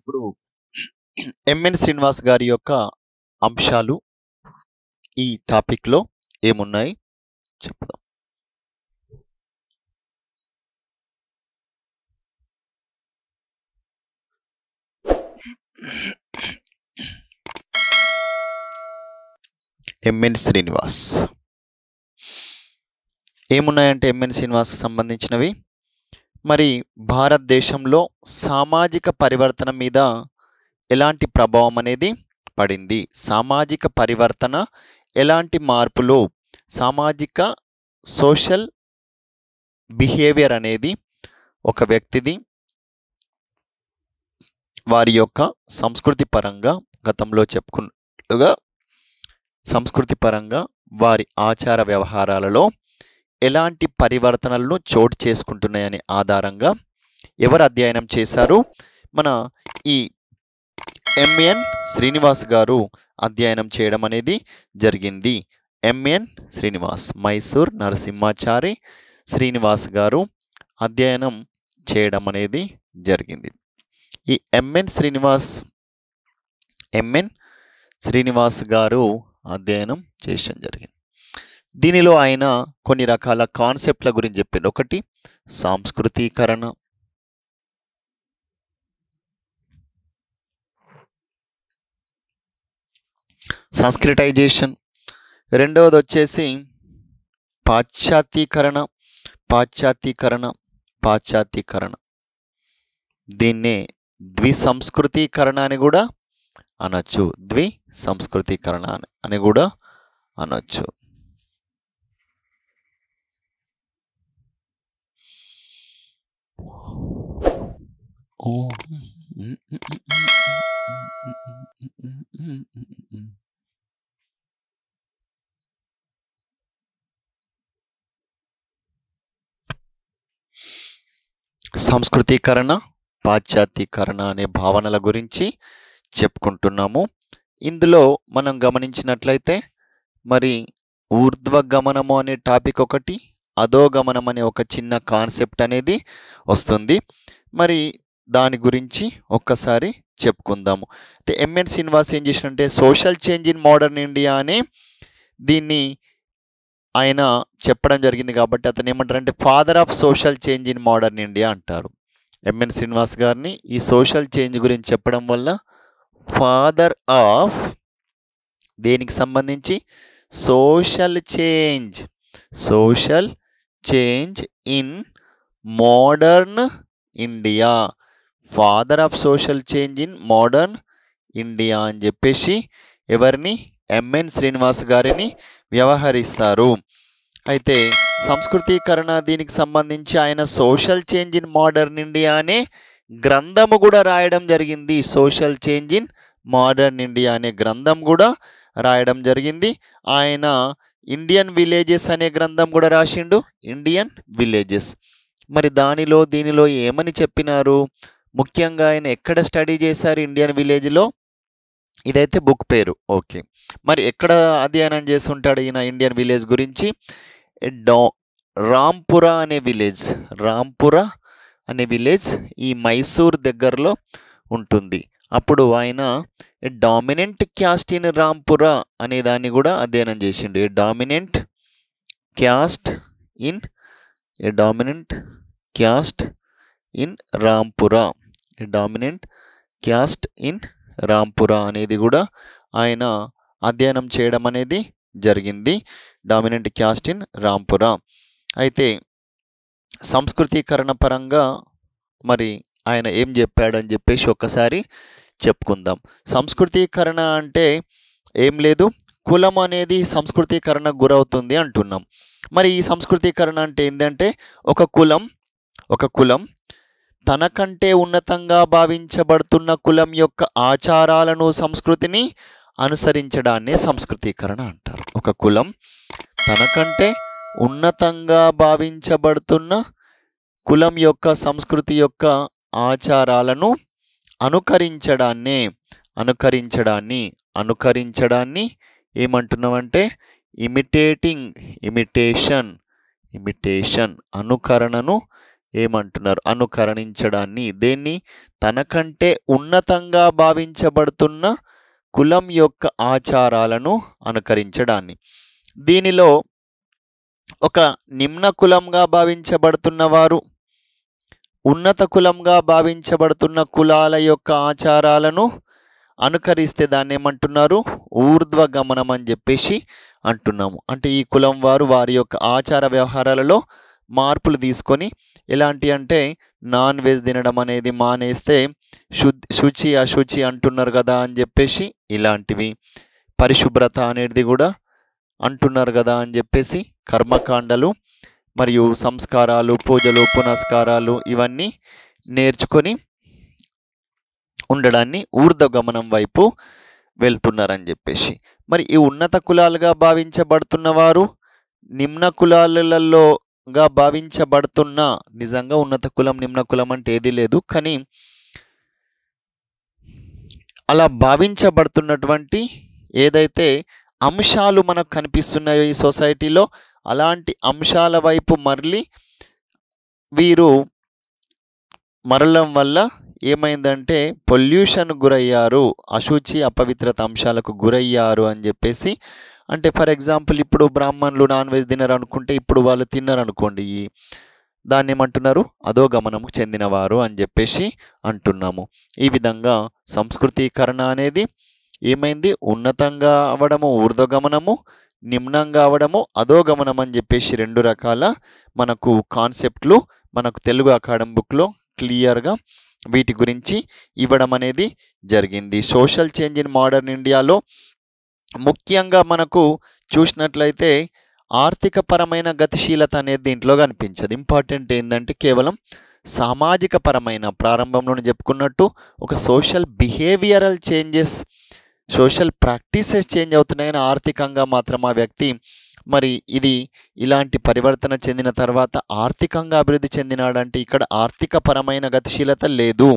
ఇప్పుడు ఎంఎన్ శ్రీనివాస్ గారి యొక్క అంశాలు ఈ టాపిక్లో ఏమున్నాయి చెప్దాం. ఎంఎన్ శ్రీనివాస్ ఏమున్నాయంటే ఎంఎన్ శ్రీనివాస్కి సంబంధించినవి మరి భారతదేశంలో సామాజిక పరివర్తన మీద ఎలాంటి ప్రభావం అనేది పడింది, సామాజిక పరివర్తన ఎలాంటి మార్పులు, సామాజిక సోషల్ బిహేవియర్ అనేది ఒక వ్యక్తిది వారి యొక్క సంస్కృతి పరంగా గతంలో చెప్పుకున్నట్టుగా సంస్కృతి పరంగా వారి ఆచార వ్యవహారాలలో ఎలాంటి పరివర్తనలను చోటు చేసుకుంటున్నాయనే ఆధారంగా ఎవరు అధ్యయనం చేశారు? మన ఈ ఎంఎన్ శ్రీనివాస్ గారు అధ్యయనం చేయడం అనేది జరిగింది. ఎంఎన్ శ్రీనివాస్, మైసూర్ నరసింహాచారి శ్రీనివాస్ గారు అధ్యయనం చేయడం అనేది జరిగింది. ఈ ఎంఎన్ శ్రీనివాస్ గారు అధ్యయనం చేయడం జరిగింది. దీనిలో ఆయన కొన్ని రకాల కాన్సెప్ట్ల గురించి చెప్పిండు. ఒకటి సాంస్కృతీకరణ, సంస్కృటైజేషన్, రెండవది వచ్చేసి పాశ్చాత్యీకరణ, దీన్నే ద్విసంస్కృతీకరణ అని కూడా అనొచ్చు, ద్విసంస్కృతీకరణ అని కూడా అనొచ్చు. సంస్కృతీకరణ, పాశ్చాత్యీకరణ అనే భావనల గురించి చెప్పుకుంటున్నాము. ఇందులో మనం గమనించినట్లయితే మరి ఊర్ధ్వగమనము అనే టాపిక్ ఒకటి, అధోగమనం అనే ఒక చిన్న కాన్సెప్ట్ అనేది వస్తుంది. మరి దాని గురించి ఒక్కసారి చెప్పుకుందాము. అయితే ఎంఎన్ శ్రీనివాస్ ఏం చేసినంటే social change in modern India అని దీన్ని ఆయన చెప్పడం జరిగింది కాబట్టి అతను ఏమంటారంటే father of social change in modern India అంటారు. ఎంఎన్ శ్రీనివాస్ గారిని ఈ సోషల్ చేంజ్ గురించి చెప్పడం వల్ల ఫాదర్ ఆఫ్ దేనికి సంబంధించి social change in modern India, father of social change in modern India అని చెప్పేసి ఎవరిని ఎంఎన్ శ్రీనివాస్ గారిని వ్యవహరిస్తారు. అయితే సంస్కృతీకరణ దీనికి సంబంధించి ఆయన social change in modern India అనే గ్రంథము కూడా రాయడం జరిగింది. Social change in modern India అనే గ్రంథం కూడా రాయడం జరిగింది. ఆయన ఇండియన్ విలేజెస్ అనే గ్రంథం కూడా రాసిండు, ఇండియన్ విలేజెస్. మరి దీనిలో ఏమని చెప్పినారు? ముఖ్యంగా ఆయన ఎక్కడ స్టడీ చేశారు ఇండియన్ విలేజ్లో? ఇదైతే బుక్ పేరు, ఓకే. మరి ఎక్కడ అధ్యయనం చేస్తుంటాడు ఈయన ఇండియన్ విలేజ్ గురించి? రాంపుర అనే విలేజ్ ఈ మైసూర్ దగ్గరలో ఉంటుంది. అప్పుడు ఆయన డామినెంట్ క్యాస్ట్ ఇన్ రాంపుర అనే దాన్ని కూడా అధ్యయనం చేసిండు. డామినెంట్ క్యాస్ట్ ఇన్ రాంపుర అనేది కూడా ఆయన అధ్యయనం చేయడం అనేది జరిగింది. Dominant caste in Rampura. అయితే సంస్కృతీకరణ పరంగా మరి ఆయన ఏం చెప్పాడని చెప్పేసి ఒక్కసారి చెప్పుకుందాం. సంస్కృతీకరణ అంటే ఏం లేదు, కులం అనేది సంస్కృతీకరణకు గురవుతుంది అంటున్నాం. మరి ఈ సంస్కృతీకరణ అంటే ఏంటంటే ఒక కులం తనకంటే ఉన్నతంగా భావించబడుతున్న కులం యొక్క ఆచారాలను, సంస్కృతిని అనుసరించడాన్ని సంస్కృతీకరణ అంటారు. ఒక కులం తనకంటే ఉన్నతంగా భావించబడుతున్న కులం యొక్క సంస్కృతి యొక్క ఆచారాలను అనుకరించడాన్ని ఏమంటున్నామంటే ఇమిటేషన్ అనుకరణను ఏమంటున్నారు, అనుకరణించడాన్ని, దేన్ని, తనకంటే ఉన్నతంగా భావించబడుతున్న కులం యొక్క ఆచారాలను అనుకరించడాన్ని. దీనిలో ఒక నిమ్న కులంగా భావించబడుతున్న వారు ఉన్నత కులంగా భావించబడుతున్న కులాల యొక్క ఆచారాలను అనుకరిస్తే దాన్ని ఏమంటున్నారు, ఊర్ధ్వగమనం అని చెప్పేసి అంటున్నాము. అంటే ఈ కులం వారు వారి యొక్క ఆచార వ్యవహారాలలో మార్పులు తీసుకొని, ఎలాంటి అంటే నాన్ వెజ్ తినడం అనేది మానేస్తే శుచి అశుచి అంటున్నారు కదా అని చెప్పేసి ఇలాంటివి, పరిశుభ్రత అనేది కూడా అంటున్నారు కదా అని చెప్పేసి కర్మకాండలు మరియు సంస్కారాలు, పూజలు, పునస్కారాలు ఇవన్నీ నేర్చుకొని ఉండడాన్ని ఊర్ధ్వగమనం వైపు వెళ్తున్నారని చెప్పేసి. మరి ఈ ఉన్నత కులాలుగా భావించబడుతున్న వారు నిమ్న కులాలలోగా భావించబడుతున్న, నిజంగా ఉన్నత కులం నిమ్న కులం అంటే ఏది లేదు, కానీ అలా భావించబడుతున్నటువంటి ఏదైతే అంశాలు మనకు కనిపిస్తున్నాయో ఈ సొసైటీలో, అలాంటి అంశాల వైపు వీరు మరలం వల్ల ఏమైందంటే పొల్యూషన్ గురయ్యారు, అశుచి అపవిత్రత అంశాలకు గురయ్యారు అని చెప్పేసి. అంటే ఫర్ ఎగ్జాంపుల్ ఇప్పుడు బ్రాహ్మణులు నాన్ వెజ్ తినరు అనుకుంటే, ఇప్పుడు వాళ్ళు తిన్నారు అనుకోండి, దాన్ని ఏమంటున్నారు, అధోగమనముకు చెందినవారు అని చెప్పేసి అంటున్నాము. ఈ విధంగా సంస్కృతీకరణ అనేది ఏమైంది, ఉన్నతంగా అవడము ఊర్ధ్వగమనము, నిమ్నంగా అవడము అధోగమనం అని చెప్పేసి 2 రకాల మనకు కాన్సెప్ట్లు మనకు తెలుగు అకాడమీ బుక్లో క్లియర్గా వీటి గురించి ఇవ్వడం అనేది జరిగింది. సోషల్ చేంజ్ ఇన్ మోడర్న్ ఇండియాలో ముఖ్యంగా మనకు చూసినట్లయితే ఆర్థిక పరమైన గతిశీలత అనేది దీంట్లో కనిపించదు. ఇంపార్టెంట్ ఏంటంటే కేవలం సామాజిక పరమైన, ప్రారంభంలోనే చెప్పుకున్నట్టు ఒక social behavioural changes, social practices change అవుతున్నాయని, ఆర్థికంగా మాత్రం ఆ వ్యక్తి మరి ఇది ఇలాంటి పరివర్తన చెందిన తర్వాత ఆర్థికంగా అభివృద్ధి చెందినాడంటే ఇక్కడ ఆర్థిక పరమైన గతిశీలత లేదు.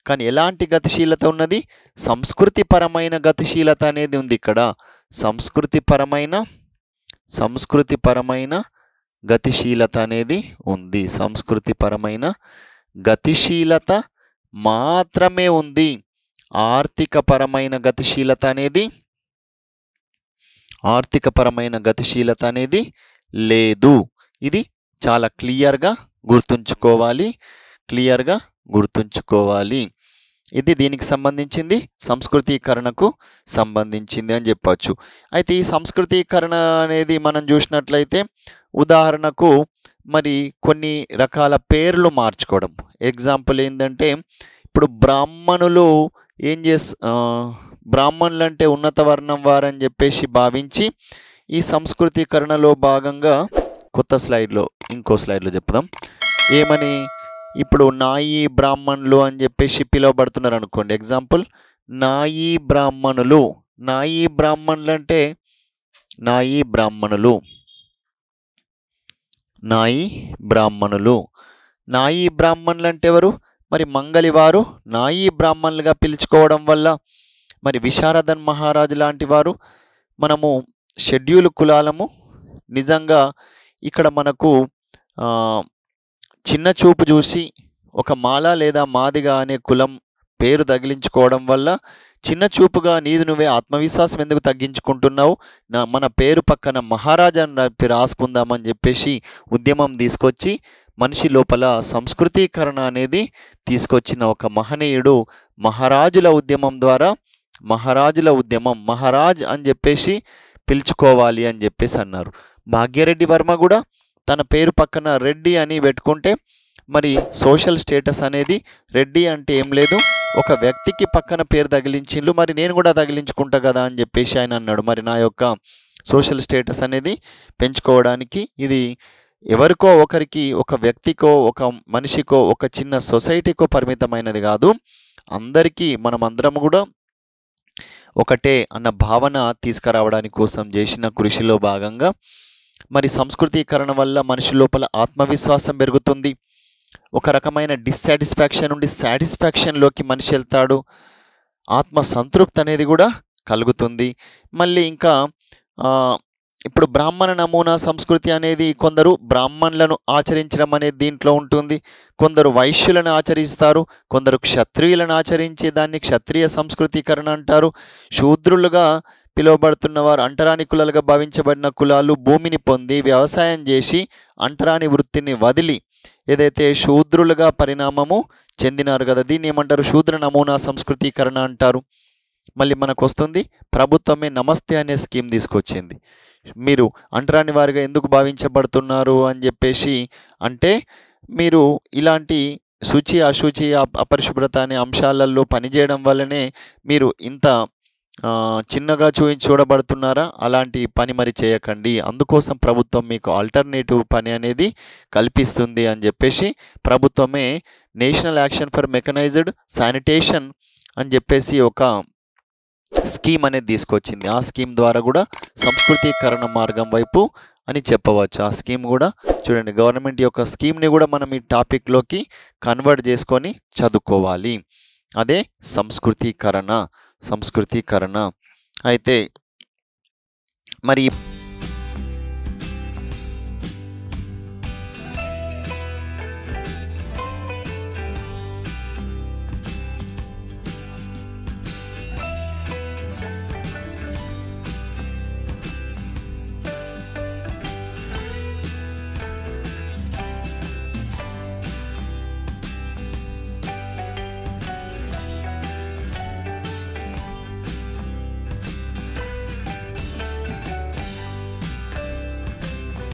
కానీ ఎలాంటి గతిశీలత ఉన్నది, సంస్కృతిపరమైన గతిశీలత అనేది ఉంది ఇక్కడ. సంస్కృతిపరమైన గతిశీలత అనేది ఉంది. సంస్కృతిపరమైన గతిశీలత మాత్రమే ఉంది. ఆర్థికపరమైన గతిశీలత అనేది లేదు. ఇది చాలా క్లియర్గా గుర్తుంచుకోవాలి. ఇది దీనికి సంబంధించింది, సంస్కృతీకరణకు సంబంధించింది అని చెప్పచ్చు. అయితే ఈ సంస్కృతీకరణ అనేది మనం చూసినట్లయితే ఉదాహరణకు మరి కొన్ని రకాల పేర్లు మార్చుకోవడం. ఎగ్జాంపుల్ ఏంటంటే ఇప్పుడు బ్రాహ్మణులు బ్రాహ్మణులు అంటే ఉన్నత వర్ణం వారని చెప్పేసి భావించి ఈ సంస్కృతీకరణలో భాగంగా ఇంకో స్లైడ్లో చెప్దాం. ఏమని, ఇప్పుడు నాయి బ్రాహ్మణులు అని చెప్పేసి పిలువబడుతున్నారు అనుకోండి. ఎగ్జాంపుల్ నాయి బ్రాహ్మణులు అంటే నాయి బ్రాహ్మణులు అంటే ఎవరు, మరి మంగళివారు నాయి బ్రాహ్మణులుగా పిలుచుకోవడం వల్ల మరి విశారదన్ మహారాజు లాంటి వారు, మనము షెడ్యూల్ కులాలము, నిజంగా ఇక్కడ మనకు చిన్న చూపు చూసి ఒక మాల లేదా మాదిగా అనే కులం పేరు తగిలించుకోవడం వల్ల చిన్న చూపుగా నీది నువ్వే ఆత్మవిశ్వాసం ఎందుకు తగ్గించుకుంటున్నావు, మన పేరు పక్కన మహారాజా అని రాసుకుందామని చెప్పేసి ఉద్యమం తీసుకొచ్చి మనిషి లోపల సంస్కృతీకరణ అనేది తీసుకొచ్చిన ఒక మహనీయుడు. మహారాజుల ఉద్యమం ద్వారా మహారాజ్ అని చెప్పేసి పిలుచుకోవాలి అని చెప్పేసి అన్నారు. భాగ్యరెడ్డి వర్మ కూడా తన పేరు పక్కన రెడ్డి అని పెట్టుకుంటే మరి సోషల్ స్టేటస్ అనేది రెడ్డి అంటే ఏం లేదు, ఒక వ్యక్తికి పక్కన పేరు తగిలించిండ్రు, మరి నేను కూడా తగిలించుకుంటా కదా అని చెప్పేసి ఆయన అన్నాడు. మరి నా యొక్క సోషల్ స్టేటస్ అనేది పెంచుకోవడానికి ఇది ఎవరికో ఒకరికి, ఒక వ్యక్తికో, ఒక మనిషికో, ఒక చిన్న సొసైటీకో పరిమితమైనది కాదు, అందరికీ మనమందరం కూడా ఒకటే అన్న భావన తీసుకురావడానికి కోసం చేసిన కృషిలో భాగంగా మరి సంస్కృతీకరణ వల్ల మనిషి లోపల ఆత్మవిశ్వాసం పెరుగుతుంది. ఒక రకమైన డిస్సాటిస్ఫాక్షన్ నుండి సాటిస్ఫాక్షన్లోకి మనిషి వెళ్తాడు. ఆత్మ సంతృప్తి అనేది కూడా కలుగుతుంది. మళ్ళీ ఇంకా ఇప్పుడు బ్రాహ్మణ నమూనా సంస్కృతి అనేది కొందరు బ్రాహ్మణులను ఆచరించడం అనేది దీంట్లో ఉంటుంది, కొందరు వైశ్యులను ఆచరిస్తారు, కొందరు క్షత్రియులను ఆచరించే దాన్ని క్షత్రియ సంస్కృతీకరణ అంటారు. శూద్రులుగా పిలువబడుతున్న వారు అంటరాని కులాలుగా భావించబడిన కులాలు భూమిని పొంది వ్యవసాయం చేసి అంటరాని వృత్తిని వదిలి ఏదైతే శూద్రులుగా పరిణామము చెందినారు కదా, దీన్ని ఏమంటారు? శూద్ర నమూనా సంస్కృతీకరణ అంటారు. మళ్ళీ మనకు వస్తుంది, ప్రభుత్వమే నమస్తే అనే స్కీమ్ తీసుకొచ్చింది. మీరు అంటరాని వారిగా ఎందుకు భావించబడుతున్నారు అని చెప్పేసి అంటే, మీరు ఇలాంటి శుచి అశుచి అపరిశుభ్రత అనే అంశాలలో పనిచేయడం వల్లనే మీరు ఇంత చిన్నగా చూడబడుతున్నారా? అలాంటి పని మరి చేయకండి, అందుకోసం ప్రభుత్వం మీకు ఆల్టర్నేటివ్ పని అనేది కల్పిస్తుంది అని చెప్పేసి ప్రభుత్వమే national action for mechanised sanitation అని చెప్పేసి ఒక స్కీమ్ అనేది తీసుకొచ్చింది. ఆ స్కీమ్ ద్వారా కూడా సంస్కృతీకరణ మార్గం వైపు అని చెప్పవచ్చు. ఆ స్కీమ్ కూడా చూడండి, గవర్నమెంట్ యొక్క స్కీమ్ని కూడా మనం ఈ టాపిక్లోకి కన్వర్ట్ చేసుకొని చదువుకోవాలి. అదే సంస్కృతీకరణ. అయితే మరి